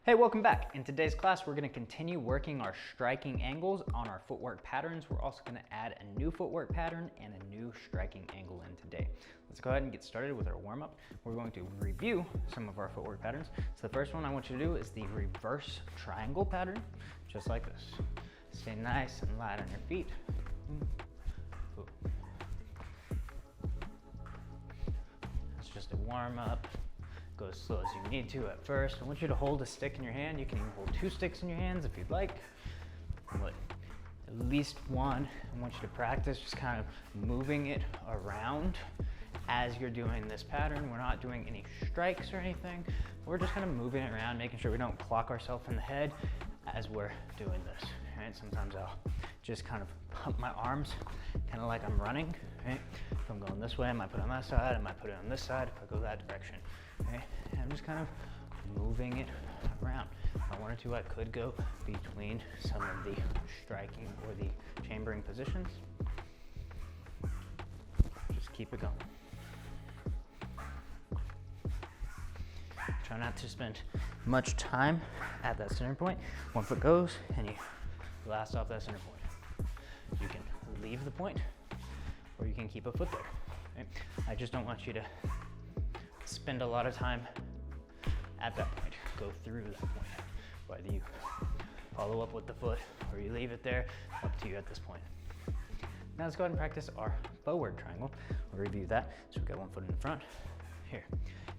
Hey, welcome back. In today's class, we're gonna continue working our striking angles on our footwork patterns. We're also gonna add a new footwork pattern and a new striking angle in today. Let's go ahead and get started with our warm-up. We're going to review some of our footwork patterns. So the first one I want you to do is the reverse triangle pattern, just like this. Stay nice and light on your feet. It's just a warm-up. Go as slow as you need to at first. I want you to hold a stick in your hand. You can even hold two sticks in your hands if you'd like. But at least one. I want you to practice just kind of moving it around as you're doing this pattern. We're not doing any strikes or anything. We're just kind of moving it around, making sure we don't clock ourselves in the head as we're doing this. Right? Sometimes I'll just kind of pump my arms, kind of like I'm running. Right? If I'm going this way, I might put it on that side. I might put it on this side if I go that direction. Okay? And I'm just kind of moving it around. If I wanted to, I could go between some of the striking or the chambering positions. Just keep it going. Try not to spend much time at that center point. One foot goes and you blast off that center point. You can leave the point or you can keep a foot there. Okay? I just don't want you to spend a lot of time at that point. Go through that point. Whether you follow up with the foot or you leave it there, up to you at this point. Now let's go ahead and practice our forward triangle. We'll review that. So we've got one foot in the front. Here.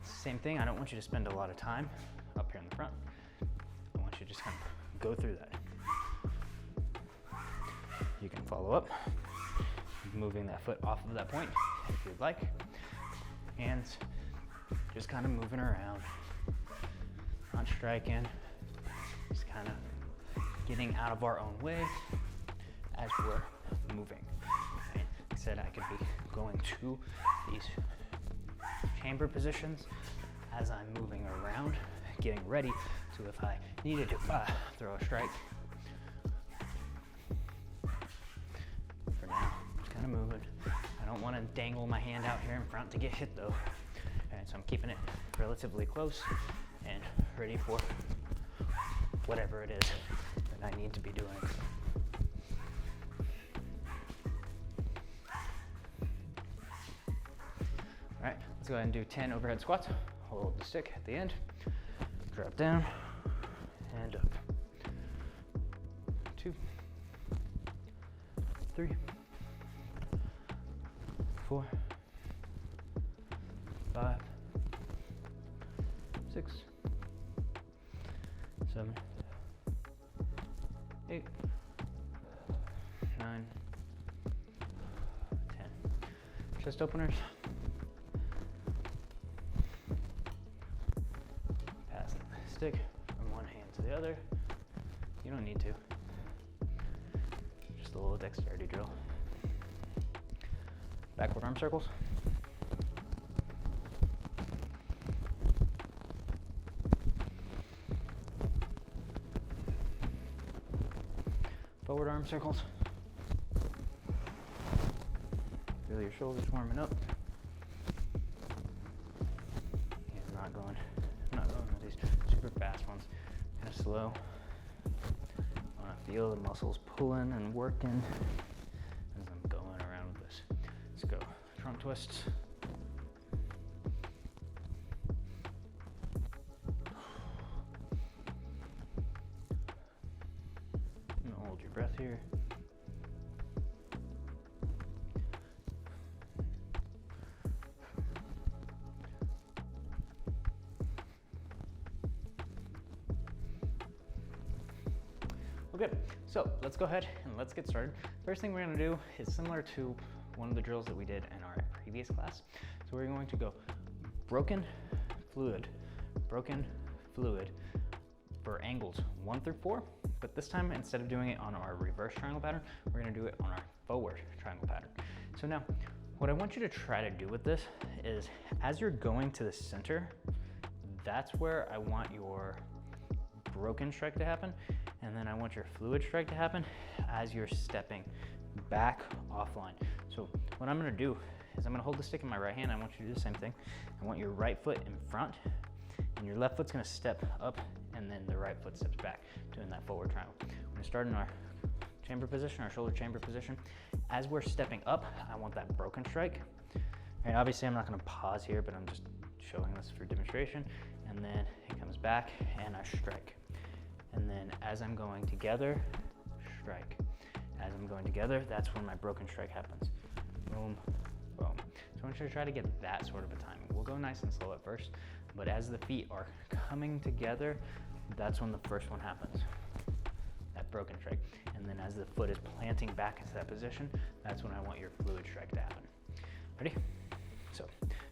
It's the same thing. I don't want you to spend a lot of time up here in the front. I want you to just kind of go through that. You can follow up, moving that foot off of that point if you'd like. Hands just kind of moving around, not striking, just kind of getting out of our own way as we're moving. Okay? Like I said, I could be going to these chamber positions as I'm moving around, getting ready. So if I needed to throw a strike, for now, just kind of moving. I don't want to dangle my hand out here in front to get hit though. And so I'm keeping it relatively close and ready for whatever it is that I need to be doing. All right, let's go ahead and do 10 overhead squats. Hold the stick at the end, drop down and up. 2, 3, 4, 5, 6, 7, 8, 9, 10. Chest openers. Passing the stick from one hand to the other. You don't need to. Just a little dexterity drill. Backward arm circles. Forward arm circles. Feel your shoulders warming up. Yeah, I'm not going with these super fast ones. Kind of slow. I want to feel the muscles pulling and working as I'm going around with this. Let's go. Trunk twists. Hold your breath here. Okay, so let's go ahead and let's get started. First thing we're gonna do is similar to one of the drills that we did in our previous class. So we're going to go broken fluid for angles 1 through 4. But this time, instead of doing it on our reverse triangle pattern, we're gonna do it on our forward triangle pattern. So now, what I want you to try to do with this is, as you're going to the center, that's where I want your broken strike to happen, and then I want your fluid strike to happen as you're stepping back offline. So what I'm gonna do is I'm gonna hold the stick in my right hand. I want you to do the same thing. I want your right foot in front, and your left foot's gonna step up and then the right foot steps back, doing that forward triangle. We're gonna start in our chamber position, our shoulder chamber position. As we're stepping up, I want that broken strike. And obviously I'm not gonna pause here, but I'm just showing this for demonstration. And then it comes back and I strike. And then as I'm going together, strike. As I'm going together, that's when my broken strike happens. Boom, boom. So I want you to try to get that sort of a timing. We'll go nice and slow at first, but as the feet are coming together, that's when the first one happens, that broken strike. And then as the foot is planting back into that position, that's when I want your fluid strike to happen. Ready? So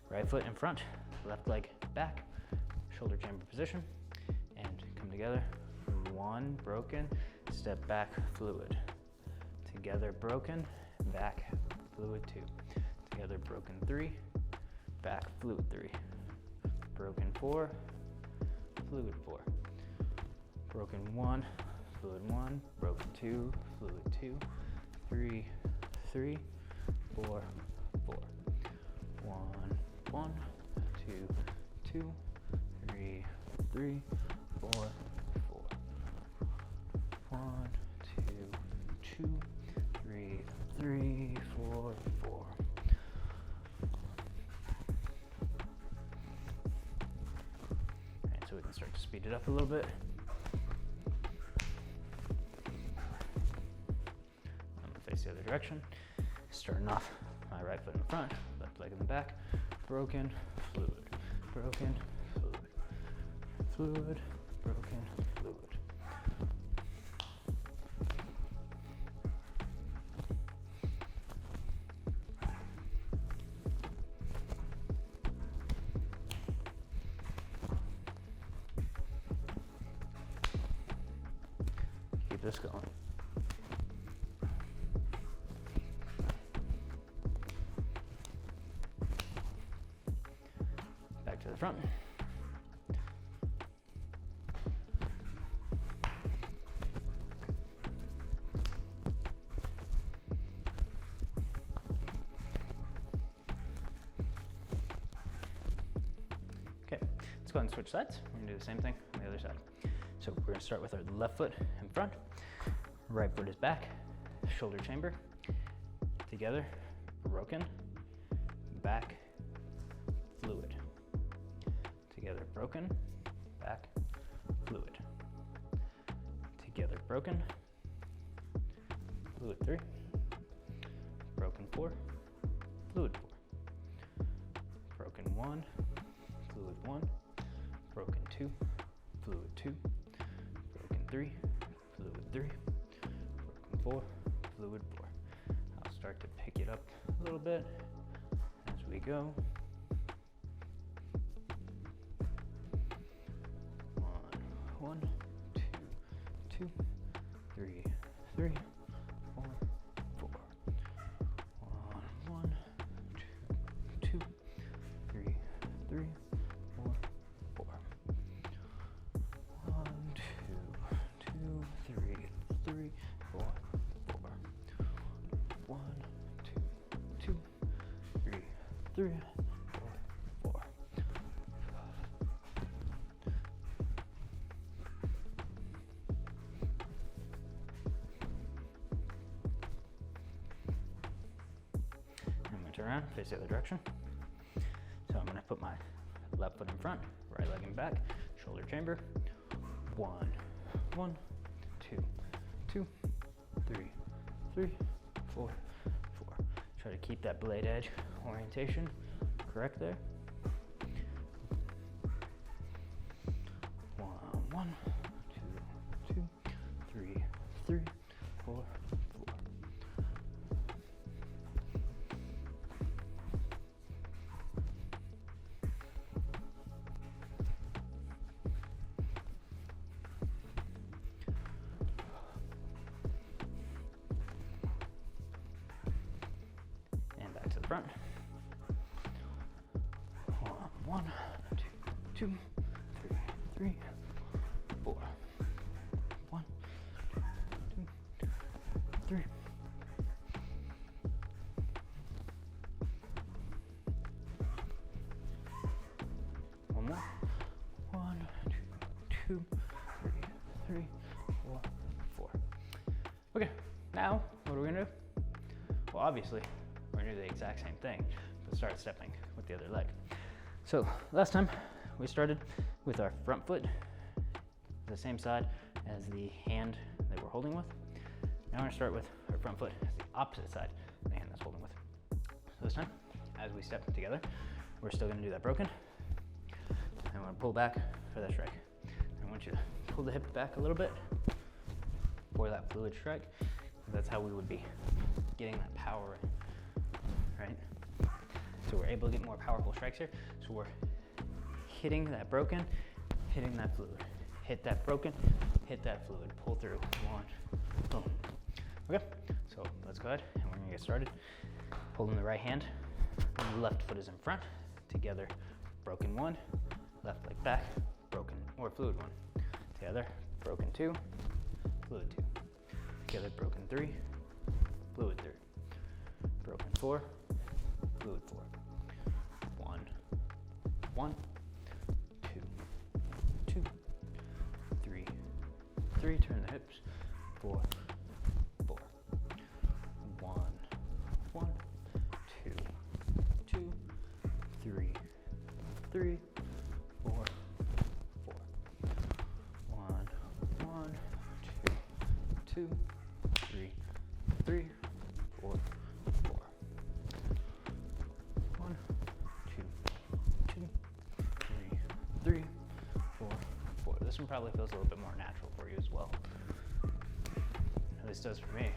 right foot in front, left leg back, shoulder chamber position, and come together. One, broken, step back, fluid. Together, broken, back, fluid 2. Together, broken 3, back, fluid 3. Broken 4, fluid 4. Broken 1, fluid 1, broken 2, fluid 2, 3, 3, 4, 4. 1, 1, 2, 2, 3, 3, 4, 4. 1, 2, 2, 3, 3, 4, 4. Alright, so we can start to speed it up a little bit. I'm gonna face the other direction. Starting off my right foot in the front, left leg in the back. Broken, fluid, broken, fluid, fluid, broken, fluid. Keep this going. Back to the front. Okay, let's go ahead and switch sides. We're gonna do the same thing on the other side. So we're gonna start with our left foot in front, right foot is back, shoulder chamber, together, broken, back, fluid. Together, broken, back, fluid. Together, broken, fluid 3, broken 4, fluid 4. Broken 1, fluid 1, broken 2, fluid 2, broken 3, fluid 3, broken 4, fluid 4. I'll start to pick it up a little bit as we go. 1, 2, 2, 3, 3, 4, 4. 1, 2, 2, 3, 3, 4, 4. 1, 2, 2, 3, 3, 4, 4. 1, 2, 2, 3, 3, 4, 4. I'm going to turn around, face the other direction. So I'm going to put my left foot in front, right leg in back, shoulder chamber. 1, 1, 2, 2, 3, 3, 4, 4. Try to keep that blade edge orientation correct there. 1, 1, 2, 2, 3, 3, 4, 4. And back to the front. 1, 2, 2, 3, 3, 4. 1, 2, 3. One more. 1, 2, 2, Okay, now what are we gonna do? Well, obviously, we're gonna do the exact same thing, but start stepping with the other leg. So last time we started with our front foot, the same side as the hand that we're holding with. Now we're gonna start with our front foot as the opposite side of the hand that's holding with. So this time, as we step together, we're still gonna do that broken. And we're gonna pull back for that strike. I want you to pull the hip back a little bit for that fluid strike. That's how we would be getting that power in, right? So we're able to get more powerful strikes here. So we're hitting that broken, hitting that fluid. Hit that broken, hit that fluid. Pull through, one, boom. Okay, so let's go ahead and we're gonna get started. Holding the right hand, the left foot is in front. Together, broken one, left leg back, broken, or fluid one. Together, broken two, fluid two. Together, broken three, fluid three. Broken four, fluid four. One, one, two, two, three, three, turn the hips, four, four. One, one, two, two, three, three, four, four. One, one, two, two, three, three, four, four. One, two, two, three, three, four, four. This one probably feels a little bit more natural for you as well. At least does for me.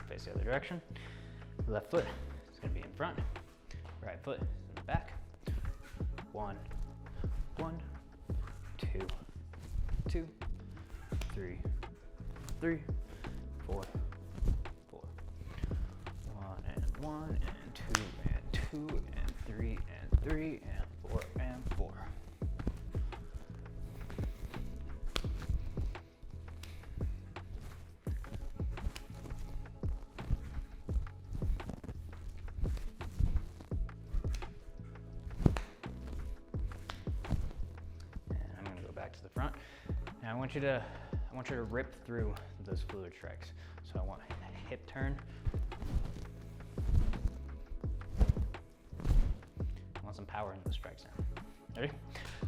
Face the other direction. Left foot is going to be in front. Right foot is in the back. One, one, two, two, three, three, four, four. One and two and two and three and three and four and four. To the front. Now I want you to rip through those fluid strikes. So I want a hip turn. I want some power in those strikes now. Ready?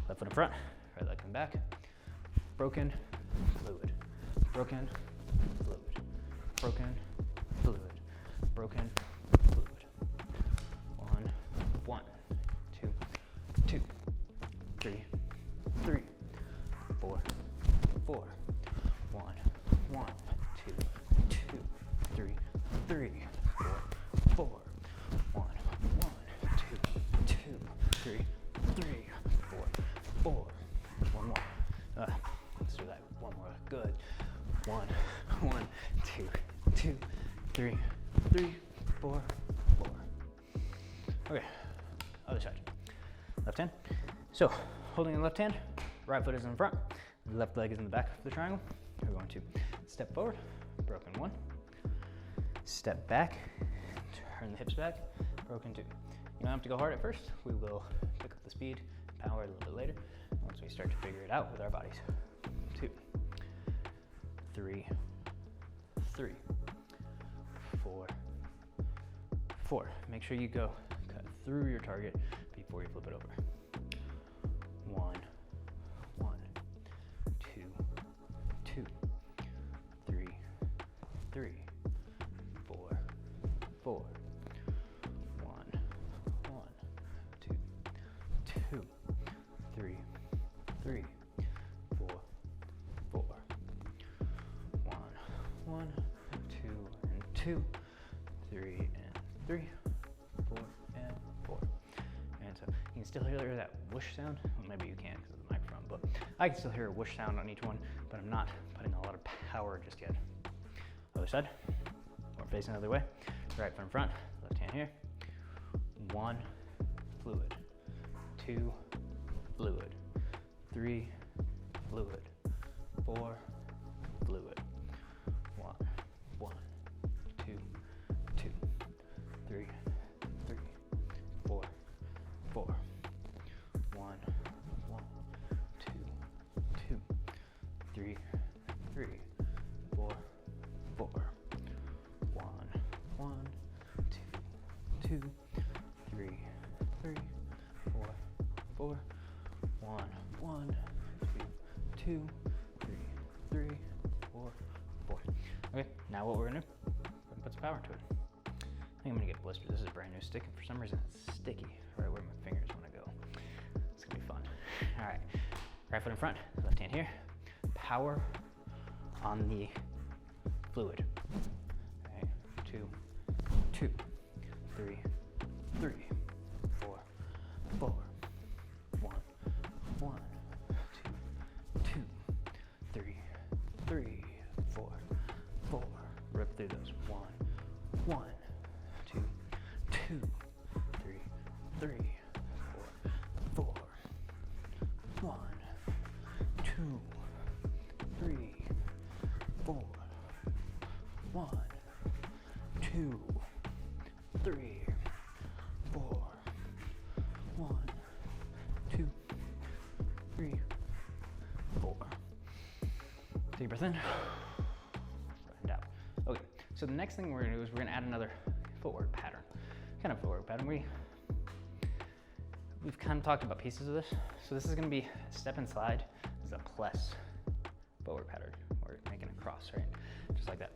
Left foot in front, right leg in back. Broken, fluid. Broken, fluid. Broken, fluid. Broken, fluid. One, one, two, two, three, three. Four, four, one, one, two, two, three, three, four, four, one, one, two, two, three, three, four, four. One more. Let's do that one more. Good. One, one, two, two, three, three, four, four. Okay. Other side. Left hand. So, holding the left hand. Right foot is in front, left leg is in the back of the triangle. We're going to step forward, broken one, step back, turn the hips back, broken two. You don't have to go hard at first. We will pick up the speed, power a little bit later, once we start to figure it out with our bodies. Two, three, three, four, four. Make sure you go cut through your target before you flip it over. One, one, two, two, three, three, four, four, one, one, two, two, three, three, four, four, one, one, two, and two, three, and three, four, and four. And so you can still hear that whoosh sound. Well, maybe you can't because of the microphone, but I can still hear a whoosh sound on each one, but I'm not putting a lot of power just yet. Other side, we're facing the other way. Right foot in front, left hand here. One, fluid. Two, fluid. Three, fluid. Four, fluid. One, one, two, two, three, three, four, 4. 1, 1, 2, 2, 3, 3, 4, 4. 1, 1, 2, 2, 3, 3, 4, 4. 1, 1, 2, 2, 3, 3, 4, 4. Okay, now what we're gonna do, we're gonna put some power into it. I think I'm gonna get blistered. This is a brand new stick, and for some reason it's sticky right where my fingers wanna go. It's gonna be fun. All right, right foot in front, left hand here. Power on the fluid. All right, 2, 2, 3, 3, 4, 4. 1, 1, 2, 2, 3, 3, 4, 4. Rip through those. 1, 1, 2, 2, 3, 3, 4, 4. 1, 2, 3, 4. 1, 2, 3, 4. 1, 2, 3, 4. Take a breath in. And out. Okay, so the next thing we're gonna do is we're gonna add another footwork pattern. Kind of footwork pattern. We've kind of talked about pieces of this. So this is gonna be step and slide. This is a plus footwork pattern. We're making a cross, right? Just like that.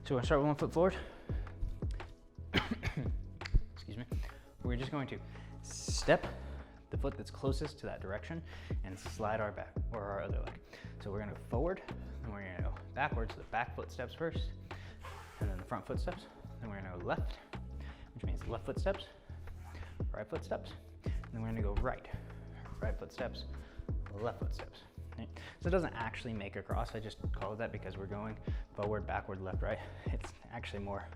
So we're gonna start with 1 foot forward. Excuse me. We're just going to step the foot that's closest to that direction and slide our back or our other leg. So we're gonna go forward, and we're gonna go backwards. So the back foot steps first, and then the front foot steps. Then we're gonna go left, which means left foot steps, right foot steps, and then we're gonna go right. Right foot steps, left foot steps. Right? So it doesn't actually make a cross. I just call it that because we're going forward, backward, left, right. It's actually more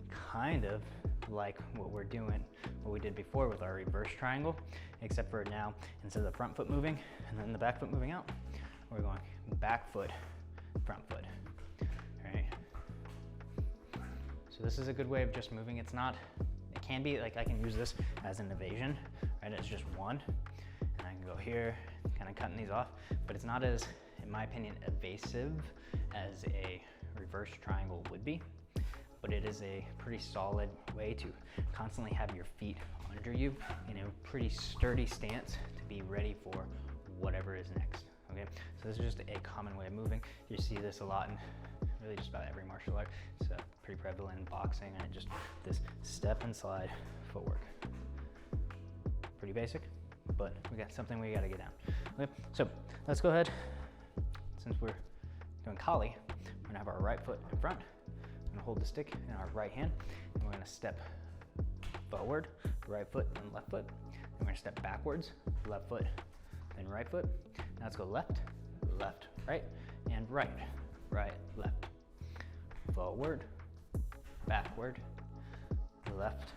kind of like what we're doing, what we did before with our reverse triangle, except for now, instead of the front foot moving and then the back foot moving out, we're going back foot, front foot, all right? So this is a good way of just moving. It can be like I can use this as an evasion, right? It's just one, and I can go here, kind of cutting these off, but it's not as, in my opinion, evasive as a reverse triangle would be. But it is a pretty solid way to constantly have your feet under you in a pretty sturdy stance to be ready for whatever is next, okay? So this is just a common way of moving. You see this a lot in really just about every martial art. It's pretty prevalent in boxing, and just this step and slide footwork. Pretty basic, but we got something we gotta get down. Okay, so let's go ahead. Since we're doing Kali, we're gonna have our right foot in front. We're gonna hold the stick in our right hand, and we're gonna step forward, right foot, then left foot. Then we're gonna step backwards, left foot, then right foot. Now let's go left, left, right, and right, right, left. Forward, backward, left,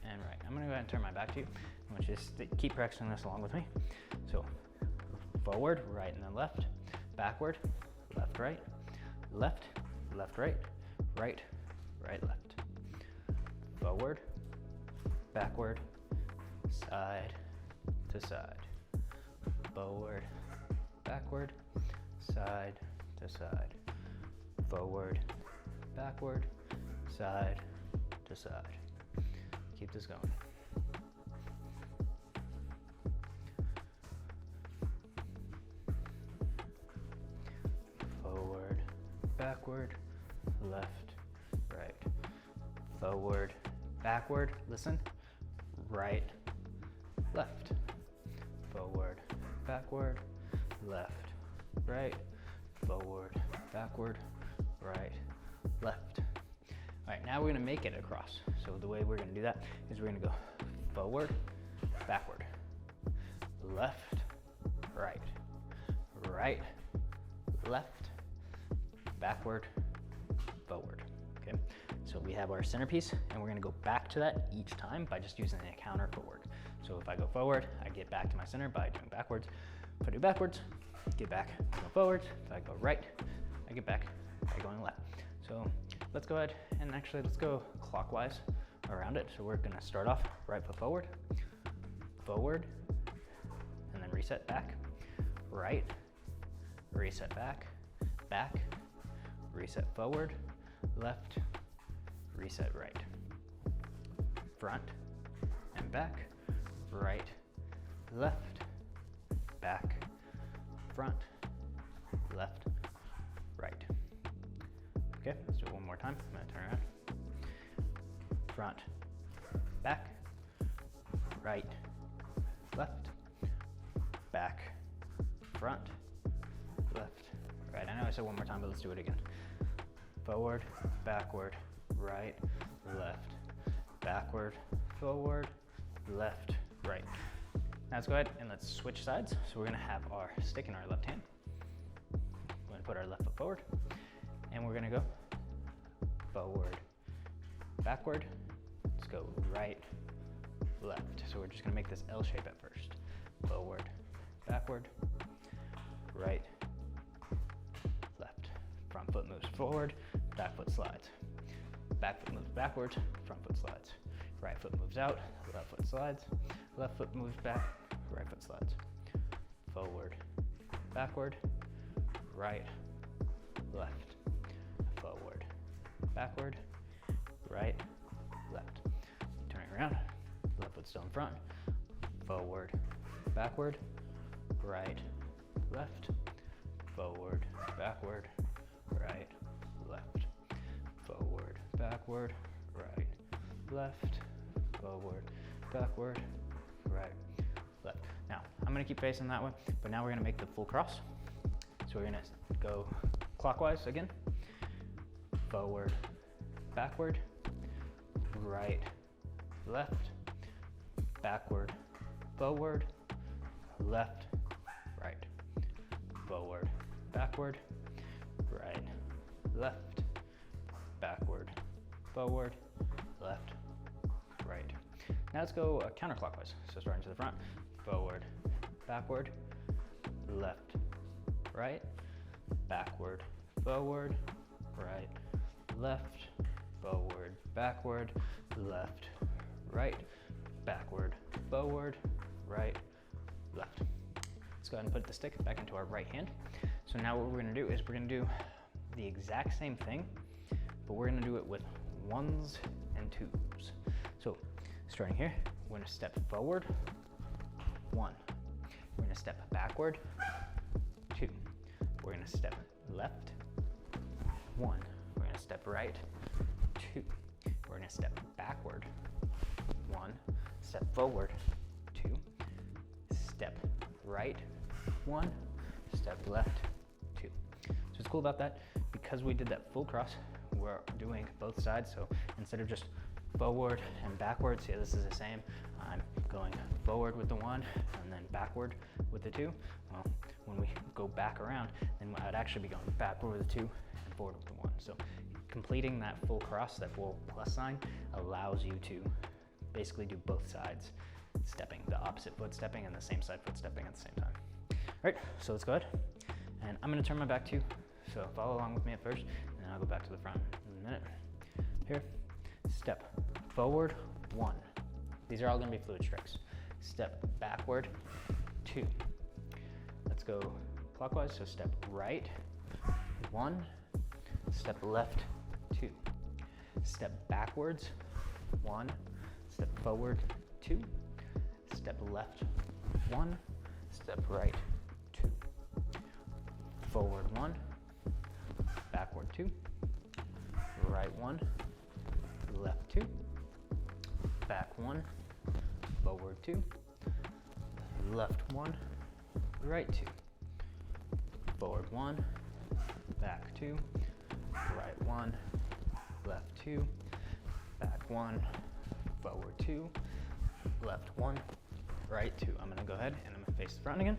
and right. I'm gonna go ahead and turn my back to you. I want you to keep practicing this along with me. So forward, right, and then left, backward, left, right, left, left, right, right, right, left. Forward, backward, side to side. Forward, backward, side to side. Forward, backward, side to side. Keep this going. Forward, backward, left, right. Forward, backward, listen, right, left. Forward, backward, left, right. Forward, backward, right, left. All right, now we're gonna make it across. So the way we're gonna do that is we're gonna go forward, backward, left, right, right, left, backward, forward, okay? So we have our centerpiece, and we're gonna go back to that each time by just using a counter footwork. So if I go forward, I get back to my center by doing backwards. If I do backwards, get back, go forwards. If I go right, I get back by going left. So let's go ahead and actually let's go clockwise around it. So we're gonna start off right foot forward, forward, and then reset back, right, reset back, back, reset forward, left, reset right, front and back, right, left, back, front, left, right. Okay, let's do it one more time. I'm gonna turn around. Front, back, right, left, back, front, left, right. I know I said one more time, but let's do it again. Forward, backward, right, left, backward, forward, left, right. Now let's go ahead and let's switch sides. So we're gonna have our stick in our left hand. We're gonna put our left foot forward, and we're gonna go forward, backward. Let's go right, left. So we're just gonna make this L shape at first. Forward, backward, right, left. Front foot moves forward, back foot slides. Back foot moves backwards, front foot slides. Right foot moves out, left foot slides. Left foot moves back, right foot slides. Forward, backward, right, left. Forward, backward, right, left. Turning around, left foot still in front. Forward, backward, right, left. Forward, backward, right, left. Forward, backward, right, left. Forward, backward, right, left. Now, I'm gonna keep facing that way, but now we're gonna make the full cross. So we're gonna go clockwise again. Forward, backward, right, left, backward, forward, left, right, forward, backward, right, left, backward, forward, left, right. Now let's go counterclockwise. So starting to the front, forward, backward, left, right, backward, forward, right, left, forward, backward, left, right, backward, forward, right, left. Let's go ahead and put the stick back into our right hand. So now what we're gonna do is we're gonna do the exact same thing, but we're gonna do it with ones and twos. So starting here, we're gonna step forward, 1. We're gonna step backward, 2. We're gonna step left, 1. We're gonna step right, 2. We're gonna step backward, 1. Step forward, 2. Step right, 1. Step left, 2. So what's cool about that, because we did that full cross, we're doing both sides. So instead of just forward and backwards, yeah, this is the same. I'm going forward with the 1 and then backward with the 2. Well, when we go back around, then I'd actually be going backward with the 2 and forward with the 1. So completing that full cross, that full plus sign, allows you to basically do both sides stepping, the opposite foot stepping and the same side foot stepping at the same time. All right, so let's go ahead. And I'm gonna turn my back to you, so follow along with me at first, and then I'll go back to the front in a minute. Here, step forward, 1. These are all gonna be fluid strikes. Step backward, 2. Let's go clockwise, so step right, 1. Step left, 2. Step backwards, 1. Step forward, 2. Step left, 1. Step right, 2. Forward, 1. Backward, 2. Right, 1. Left, 2. Back, 1. Forward, 2. Left, 1. Right, 2. Forward, 1. Back, 2. Right, 1. Left, 2. Back, 1. Forward, 2. Left, 1. Right, 2. I'm gonna go ahead and I'm gonna face the front again.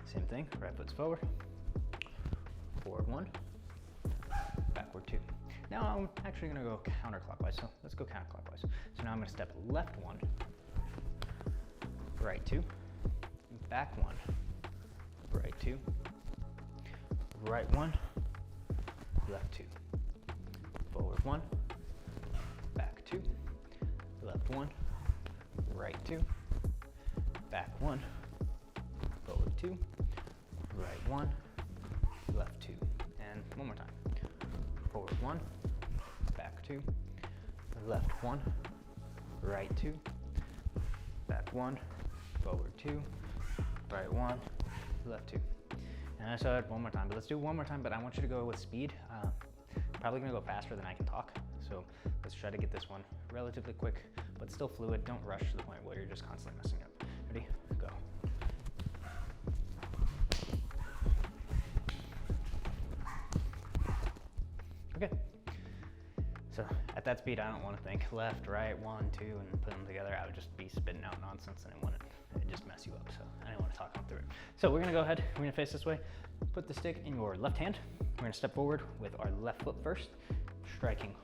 Same thing, right foot's forward. Forward, 1. Backward, 2. Now I'm actually gonna go counterclockwise, so let's go counterclockwise. So now I'm gonna step left 1, right 2, back 1, right 2, right 1, left 2, forward 1, back 2, left 1, right 2, back 1, forward 2, right 1, left 2, and one more time. Forward 1, back 2, left 1, right 2, back 1, forward 2, right 1, left 2. And I saw it one more time, but let's do it one more time, but I want you to go with speed. Probably gonna go faster than I can talk, so let's try to get this one relatively quick, but still fluid. Don't rush to the point where you're just constantly messing up. Ready? Go. Okay. So at that speed, I don't want to think left, right, 1, 2, and put them together. I would just be spitting out nonsense, and it'd just mess you up. So I didn't want to talk them through it. So we're gonna go ahead. We're gonna face this way. Put the stick in your left hand. We're gonna step forward with our left foot first, striking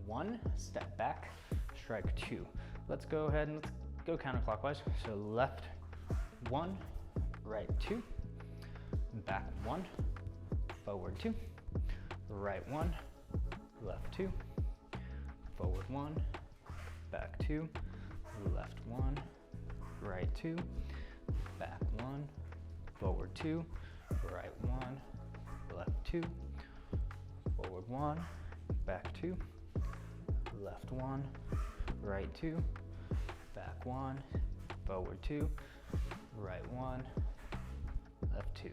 1, step back, strike 2. Let's go ahead and let's go counterclockwise. So left 1, right 2, back 1, forward 2, right 1, left 2, forward 1, back 2, left 1, right 2, back 1, forward 2, right 1, left 2, forward 1, back 2, left 1, right 2, back 1, forward 2, right 1, left 2.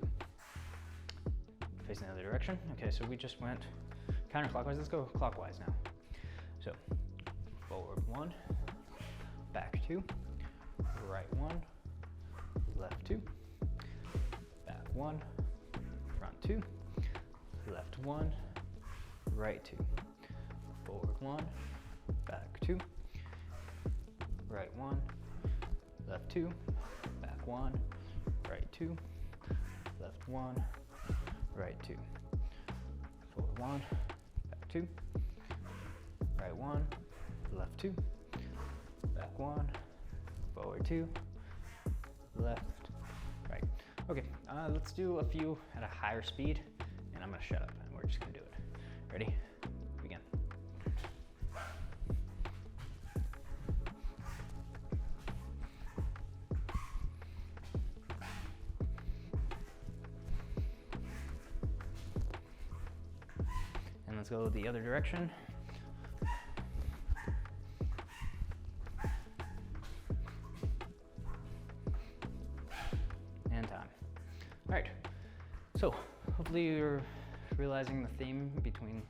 Facing the other direction. Okay, so we just went counterclockwise. Let's go clockwise now. So forward 1, back 2, right 1, left 2, back 1, front 2, left 1, right 2, forward 1, back 2, right 1, left 2, back 1, right 2, left 1, right 2, forward 1, back 2, right 1, left 2, back 1, forward 2, left, right. Okay, let's do a few at a higher speed, and I'm gonna shut up, and we're just gonna do it. Ready? Begin. And let's go the other direction. And time. All right, so hopefully you're realizing the theme between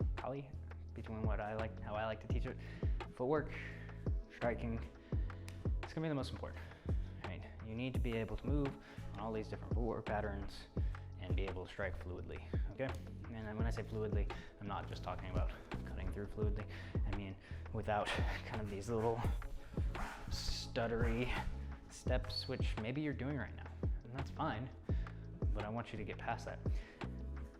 what I like, how I like to teach it. Footwork, striking, it's gonna be the most important, right? You need to be able to move on all these different footwork patterns and be able to strike fluidly, okay? And then when I say fluidly, I'm not just talking about cutting through fluidly. I mean, without kind of these little stuttery steps, which maybe you're doing right now, and that's fine, but I want you to get past that.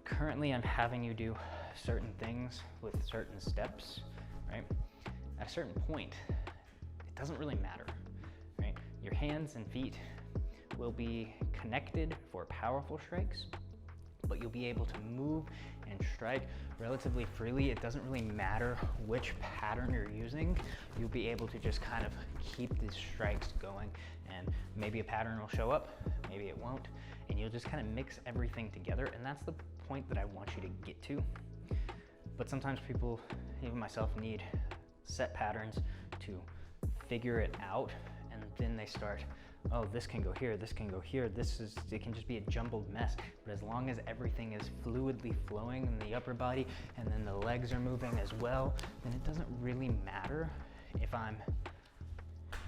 Currently, I'm having you do certain things with certain steps, right? At a certain point, it doesn't really matter, right? Your hands and feet will be connected for powerful strikes, but you'll be able to move and strike relatively freely. It doesn't really matter which pattern you're using. You'll be able to just kind of keep these strikes going, and maybe a pattern will show up, maybe it won't, and you'll just kind of mix everything together, and that's the point that I want you to get to. But sometimes people, even myself, need set patterns to figure it out, and then they start, oh, this can go here, this can go here, it can just be a jumbled mess. But as long as everything is fluidly flowing in the upper body and then the legs are moving as well, then it doesn't really matter if I'm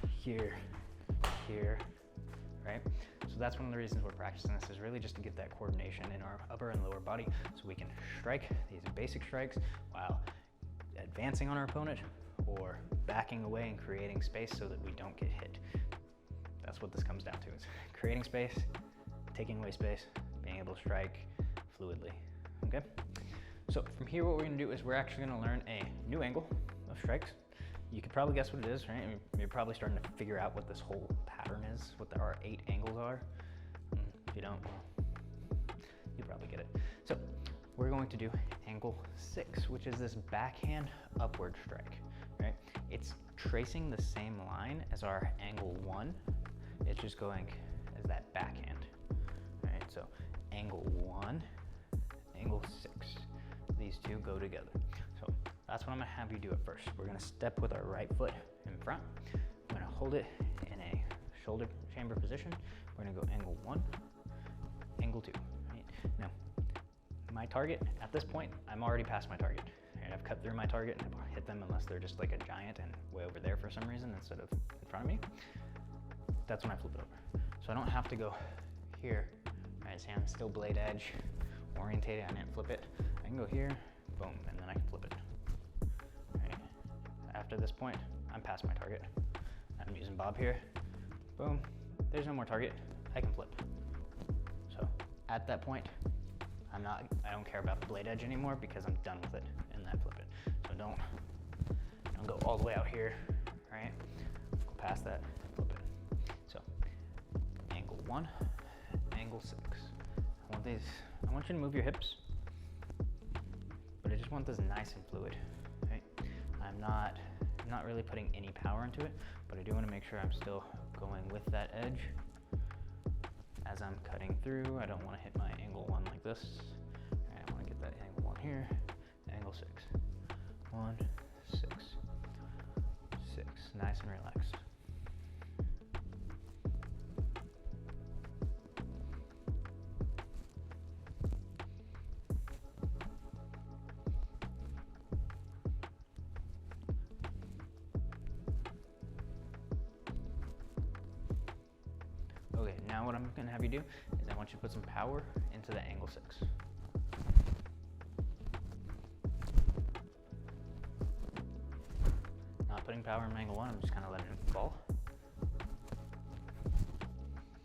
here, right? So that's one of the reasons we're practicing this, is really just to get that coordination in our upper and lower body so we can strike these basic strikes while advancing on our opponent or backing away and creating space so that we don't get hit. That's what this comes down to. It's creating space, taking away space, being able to strike fluidly, okay? So from here, what we're gonna do is we're actually gonna learn a new angle of strikes. You could probably guess what it is, right? You're probably starting to figure out what this whole pattern is, what our 8 angles are. If you don't, well, you probably get it. So we're going to do angle 6, which is this backhand upward strike, right? It's tracing the same line as our angle 1. It's just going that backhand. All right, so angle 1, angle 6. These two go together. So that's what I'm gonna have you do at first. We're gonna step with our right foot in front. I'm gonna hold it in a shoulder chamber position. We're gonna go angle 1, angle 2. Right? Now, my target, at this point, I'm already past my target. And I've cut through my target and I've hit them unless they're just like a giant and way over there for some reason instead of in front of me. That's when I flip it over. So I don't have to go here. All right, see, I'm still blade edge orientated. I didn't flip it. I can go here, boom, and then I can flip it. All right. After this point, I'm past my target. I'm using bob here, boom. There's no more target. I can flip. So at that point, I don't care about the blade edge anymore because I'm done with it and then flip it. So don't go all the way out here, right? Go past that, flip it. So angle 1, angle 6. I want you to move your hips, but I just want this nice and fluid, right? I'm not really putting any power into it, but I do want to make sure I'm still going with that edge. As I'm cutting through, I don't want to hit my angle 1 like this. I want to get that angle 1 here, angle 6. 1, 6, 6. Nice and relaxed. Okay, now what I'm going to have you do is I want you to put some power into the angle 6. Not putting power in angle 1, I'm just kind of letting it fall.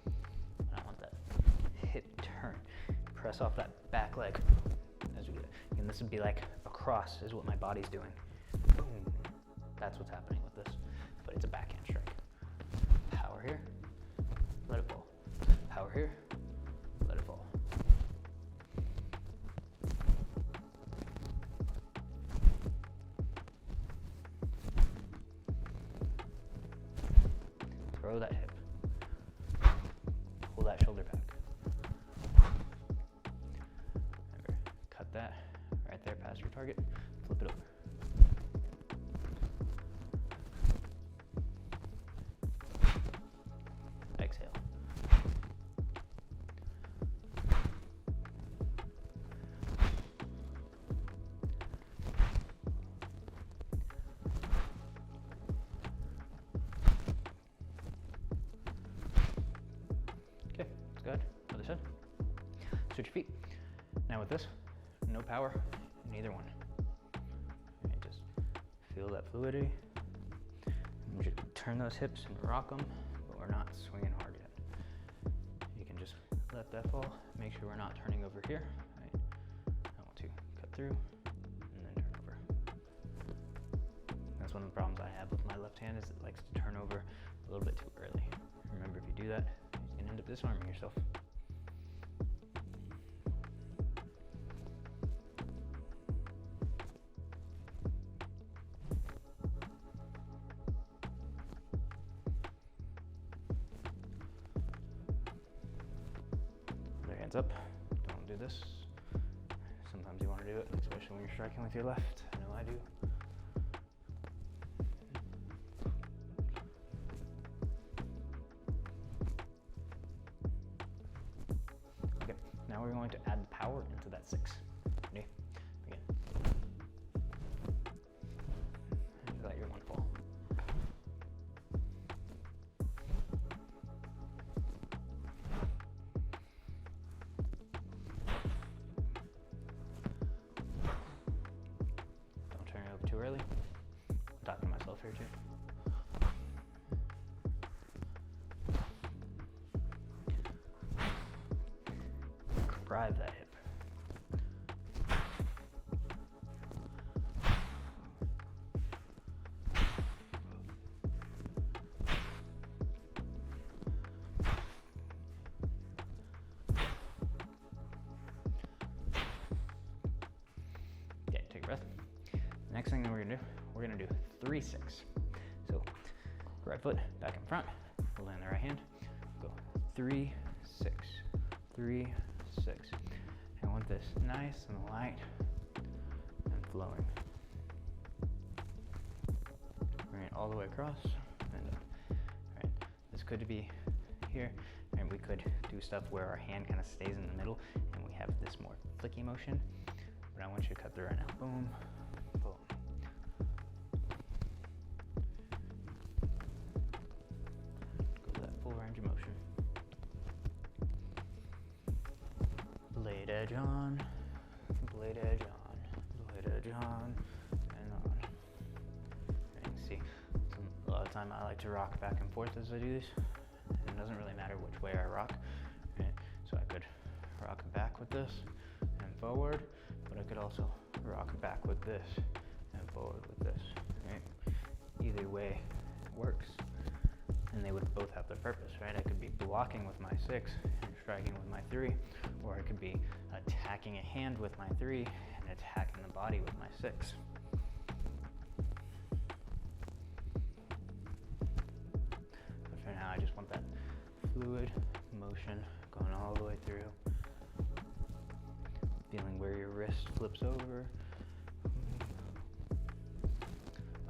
And I want that hip turn. Press off that back leg as we do it. And this would be like a cross is what my body's doing. Boom. That's what's happening with this. But it's a backhand strike. Power here. Let it fall. Power here, let it fall. Throw that hip. Pull that shoulder back. Remember, cut that right there past your target, flip it over. Exhale. Okay, that's good. Other side. Switch your feet. Now with this, no power in either one. And just feel that fluidity. Just turn those hips and rock them. We're not swinging hard yet. You can just let that fall. Make sure we're not turning over here. Right? I want to cut through and then turn over. That's one of the problems I have with my left hand is it likes to turn over a little bit too early. Remember, if you do that, you can end up disarming yourself. Hands up, don't do this. Sometimes you want to do it, especially when you're striking with your left. I know I do. Okay, now we're going to add the power into that 6. Ready? Begin. And let your 1 fall. Too early. I'm talking to myself here too. Drive that hip. Okay, take a breath. Next thing that we're gonna do 3-6. So right foot back in front, hold in the right hand, go 3, 6, 3, 6. I want this nice and light and flowing. Bring it all the way across and up. All right, this could be here, and we could do stuff where our hand kind of stays in the middle and we have this more flicky motion, but I want you to cut through right now. Boom, boom. Go to that full range of motion. Blade edge on, blade edge on, blade edge on, and on. And you can see, a lot of time I like to rock back and forth as I do this. It doesn't really matter which way I rock, right? So I could rock back with this and forward, but I could also rock back with this and forward with this, right? Either way works, and they would both have their purpose, right? I could be blocking with my 6 and striking with my 3, or I could be attacking a hand with my 3 and attacking the body with my 6. But for now, I just want that fluid motion going all the way through. Feeling where your wrist flips over.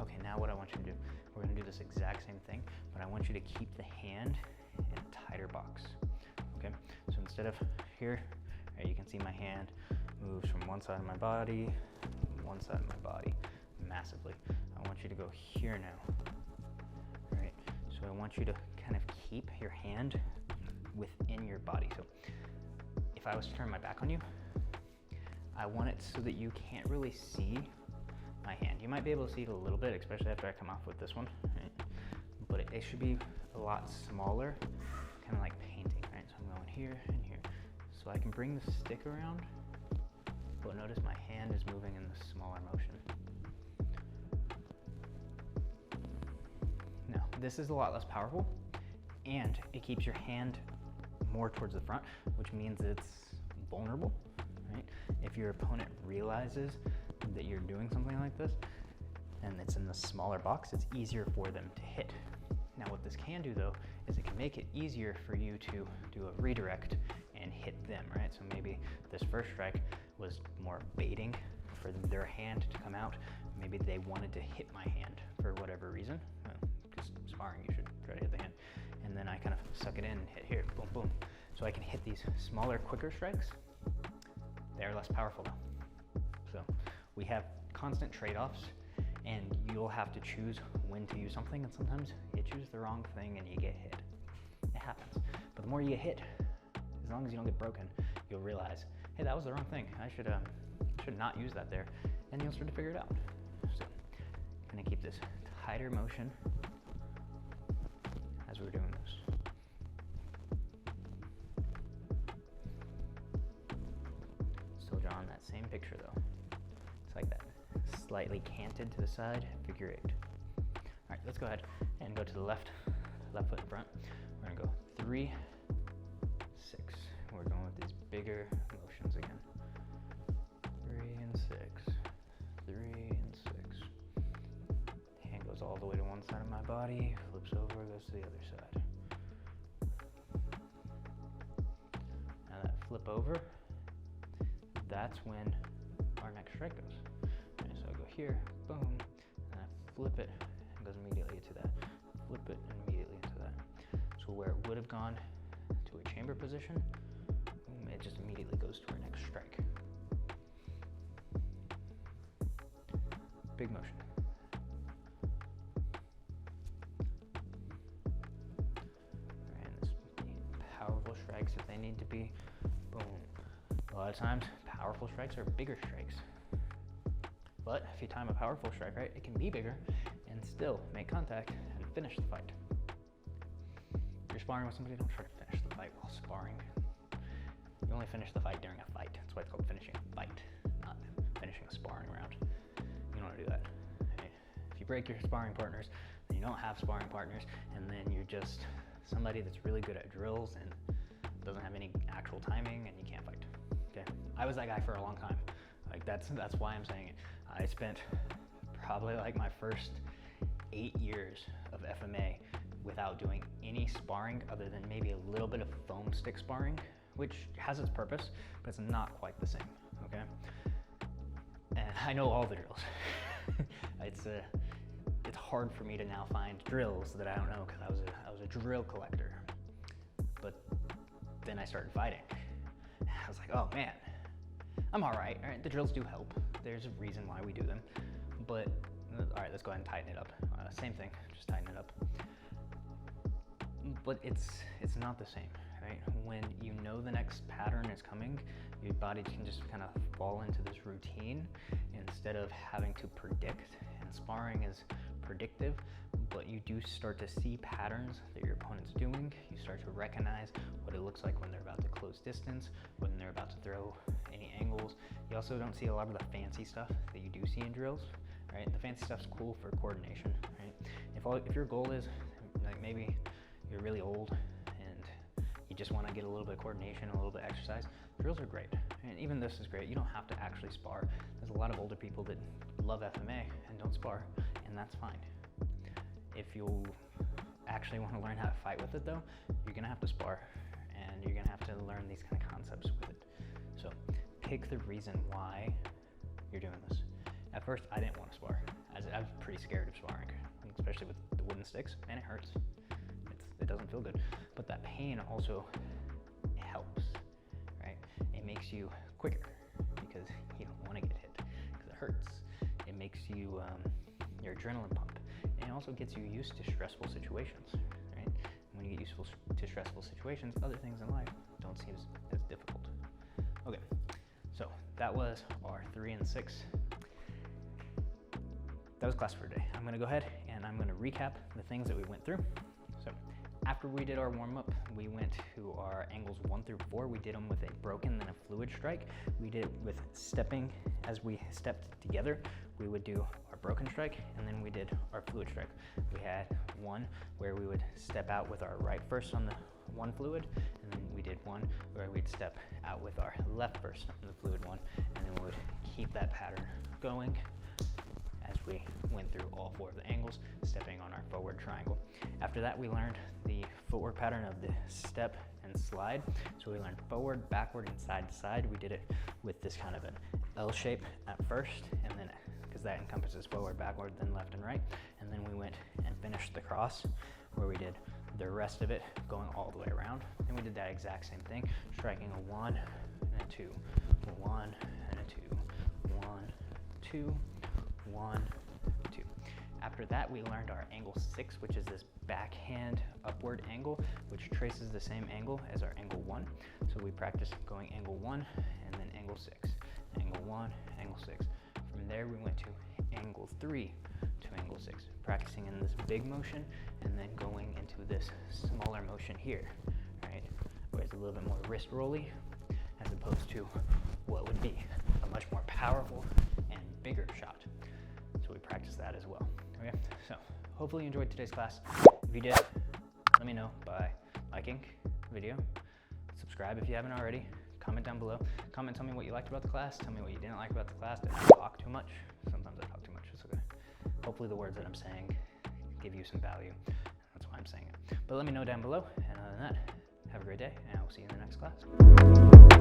Okay, now what I want you to do, we're gonna do this exact same thing, but I want you to keep the hand in a tighter box, okay? So instead of here, right, you can see my hand moves from one side of my body, one side of my body, massively. I want you to go here now, right? So I want you to kind of keep your hand within your body. So if I was to turn my back on you, I want it so that you can't really see my hand. You might be able to see it a little bit, especially after I come off with this one, right? But it should be a lot smaller, kind of like painting, right? So I'm going here and here. So I can bring the stick around, but notice my hand is moving in the smaller motion. Now, this is a lot less powerful, and it keeps your hand more towards the front, which means it's vulnerable, right? If your opponent realizes that you're doing something like this and it's in the smaller box, it's easier for them to hit. Now what this can do though is it can make it easier for you to do a redirect and hit them, right? So maybe this first strike was more baiting for their hand to come out. Maybe they wanted to hit my hand for whatever reason. Just sparring, you should try to hit the hand. And then I kind of suck it in and hit here, boom, boom. So I can hit these smaller, quicker strikes. They're less powerful though. So we have constant trade-offs, and you'll have to choose when to use something, and sometimes you choose the wrong thing and you get hit. It happens. But the more you get hit, as long as you don't get broken, you'll realize, hey, that was the wrong thing. I should not use that there, and you'll start to figure it out. So I'm gonna keep this tighter motion as we're doing this. Still drawing that same picture though. It's like that, slightly canted to the side, figure 8. All right, let's go ahead and go to the left foot in front. We're gonna go 3, 6. We're going with these bigger motions again. 3 and 6, 3 and 6. Hand goes all the way to one side of my body, flips over, goes to the other side. Now that flip over, that's when our next strike goes. Okay, so I go here, boom, and I flip it, and goes immediately into that. Flip it, and immediately into that. So where it would have gone to a chamber position, boom, it just immediately goes to our next strike. Big motion. And this powerful strikes if they need to be, boom. A lot of times, powerful strikes are bigger strikes. But if you time a powerful strike right, it can be bigger and still make contact and finish the fight. If you're sparring with somebody, don't try to finish the fight while sparring. You only finish the fight during a fight. That's why it's called finishing a fight, not finishing a sparring round. You don't want to do that. Okay? If you break your sparring partners, then you don't have sparring partners, and then you're just somebody that's really good at drills and doesn't have any actual timing, and you can't fight. Okay? I was that guy for a long time. Like that's why I'm saying it. I spent probably like my first 8 years of FMA without doing any sparring other than maybe a little bit of foam stick sparring, which has its purpose, but it's not quite the same, okay? And I know all the drills. It's hard for me to now find drills that I don't know because I was a drill collector. But then I started fighting. I was like, oh man, I'm all right. The drills do help. There's a reason why we do them. But all right, let's go ahead and tighten it up. Same thing, just tighten it up. But it's not the same, right? When you know the next pattern is coming, your body can just kind of fall into this routine instead of having to predict. And sparring is predictive, but you do start to see patterns that your opponent's doing. You start to recognize what it looks like when they're about to close distance, when they're about to throw any angles. You also don't see a lot of the fancy stuff that you do see in drills, right? The fancy stuff's cool for coordination, right? If your goal is, like, maybe you're really old and you just want to get a little bit of coordination, a little bit of exercise, drills are great. And even this is great. You don't have to actually spar. There's a lot of older people that love FMA and don't spar, and that's fine. If you actually want to learn how to fight with it though, you're gonna have to spar and you're gonna have to learn these kind of concepts with it. So pick the reason why you're doing this. At first, I didn't want to spar. I was pretty scared of sparring, especially with the wooden sticks, and it hurts. It doesn't feel good, but that pain also helps, right? It makes you quicker because you don't want to get hit because it hurts. It makes you your adrenaline pump, and it also gets you used to stressful situations, right? When you get used to stressful situations, other things in life don't seem as difficult. Okay, so that was our 3 and 6. That was class for today. I'm gonna go ahead and I'm gonna recap the things that we went through. So after we did our warm-up, we went to our angles 1 through 4. We did them with a broken and a fluid strike. We did it with stepping. As we stepped together, we would do our broken strike, and then we did our fluid strike. We had one where we would step out with our right first on the one fluid, and then we did one where we'd step out with our left first on the fluid one, and then we would keep that pattern going as we went through all 4 of the angles, stepping on our forward triangle. After that, we learned the footwork pattern of the step and slide. So we learned forward, backward, and side to side. We did it with this kind of an L shape at first, and then, because that encompasses forward, backward, then left and right. And then we went and finished the cross, where we did the rest of it going all the way around. And we did that exact same thing, striking a 1 and a 2, 1 and a 2, 1, 2, 1, 2. After that, we learned our angle 6, which is this backhand upward angle, which traces the same angle as our angle 1. So we practiced going angle 1 and then angle 6, angle 1, angle 6. From there, we went to angle 3 to angle 6, practicing in this big motion and then going into this smaller motion here, right? Where it's a little bit more wrist rolly as opposed to what would be a much more powerful and bigger shot. So we practiced that as well. Okay, so hopefully you enjoyed today's class. If you did, let me know by liking the video, subscribe if you haven't already, comment down below. Comment, tell me what you liked about the class, tell me what you didn't like about the class. Did I talk too much? Sometimes I talk too much, it's okay. Hopefully the words that I'm saying give you some value. That's why I'm saying it. But let me know down below, and other than that, have a great day, and I will see you in the next class.